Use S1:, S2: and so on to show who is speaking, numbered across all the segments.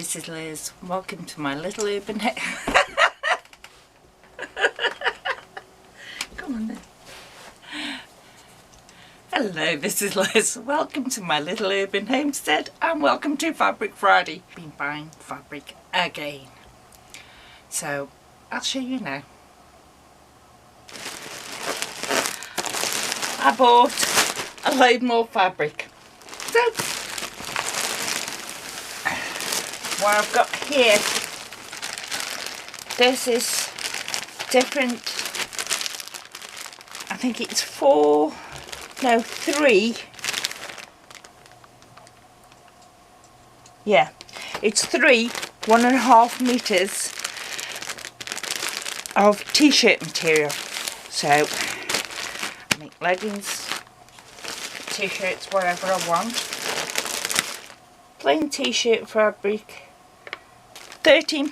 S1: this is Liz. Welcome to my little urban Come on then. Hello, this is Liz. Welcome to my little urban homestead and welcome to Fabric Friday. Been buying fabric again. So I'll show you now. I bought a load more fabric. So what I've got here, this is different. I think it's 3. Yeah, it's 3 1.5 meters of t-shirt material. So I make leggings, t-shirts, whatever I want. Plain t-shirt fabric, £13.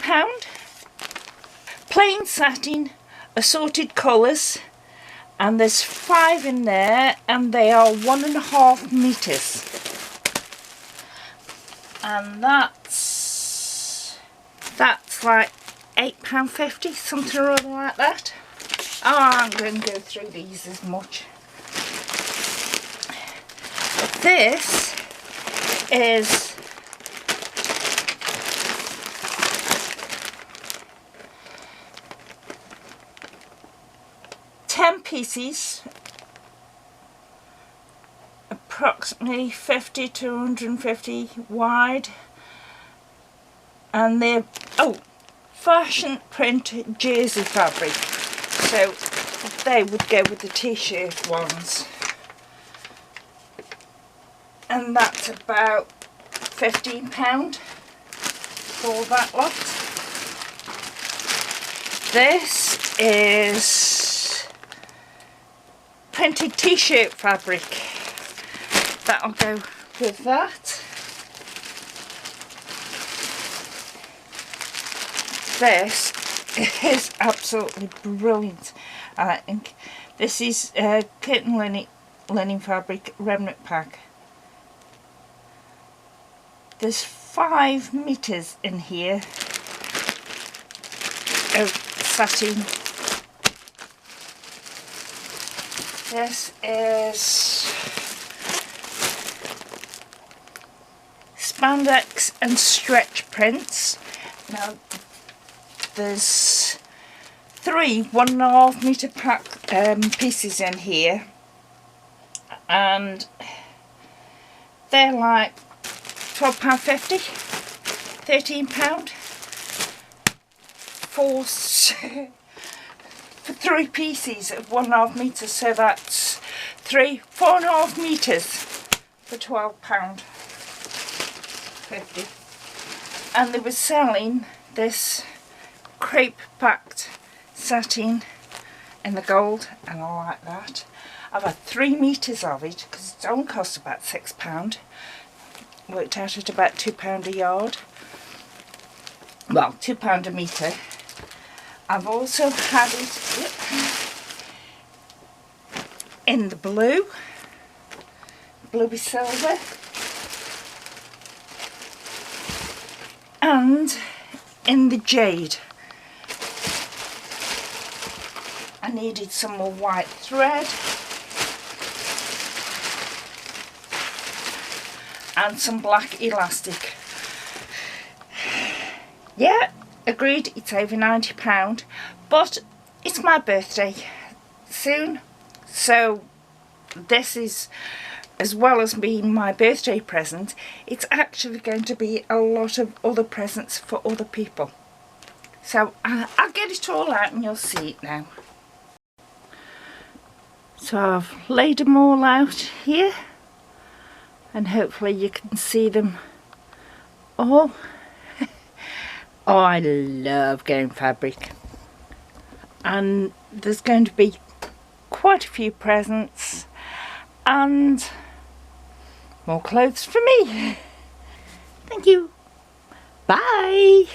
S1: Plain satin, assorted colours, and there's 5 in there, and they are 1.5 meters. And that's like £8.50, something or other like that. Oh, I'm going to go through these as much. This is pieces, approximately 50 to 150 wide, and they're fashion print jersey fabric, so they would go with the t-shirt ones, and that's about £15 for that lot. This is printed t-shirt fabric, that'll go with that. This is absolutely brilliant. I think this is curtain linen fabric remnant pack. There's 5 meters in here of satin. This is spandex and stretch prints. Now there's 3 1.5 meter pack pieces in here, and they're like £12.50, £13 for 3 pieces of 1.5 meters, so that's 4.5 meters for £12.50. And they were selling this crepe backed satin in the gold, and I like that. I've had 3 meters of it because it only cost about £6. Worked out at about £2 a yard. Well, £2 a metre. I've also had it in the bluey silver, and in the jade. I needed some more white thread and some black elastic. Yeah, agreed, it's over £90, but it's my birthday soon, so this is, as well as being my birthday present, it's actually going to be a lot of other presents for other people. So I'll get it all out and you'll see it now. So I've laid them all out here, and hopefully you can see them all. Oh, I love going fabric, and there's going to be quite a few presents and more clothes for me. Thank you. Bye.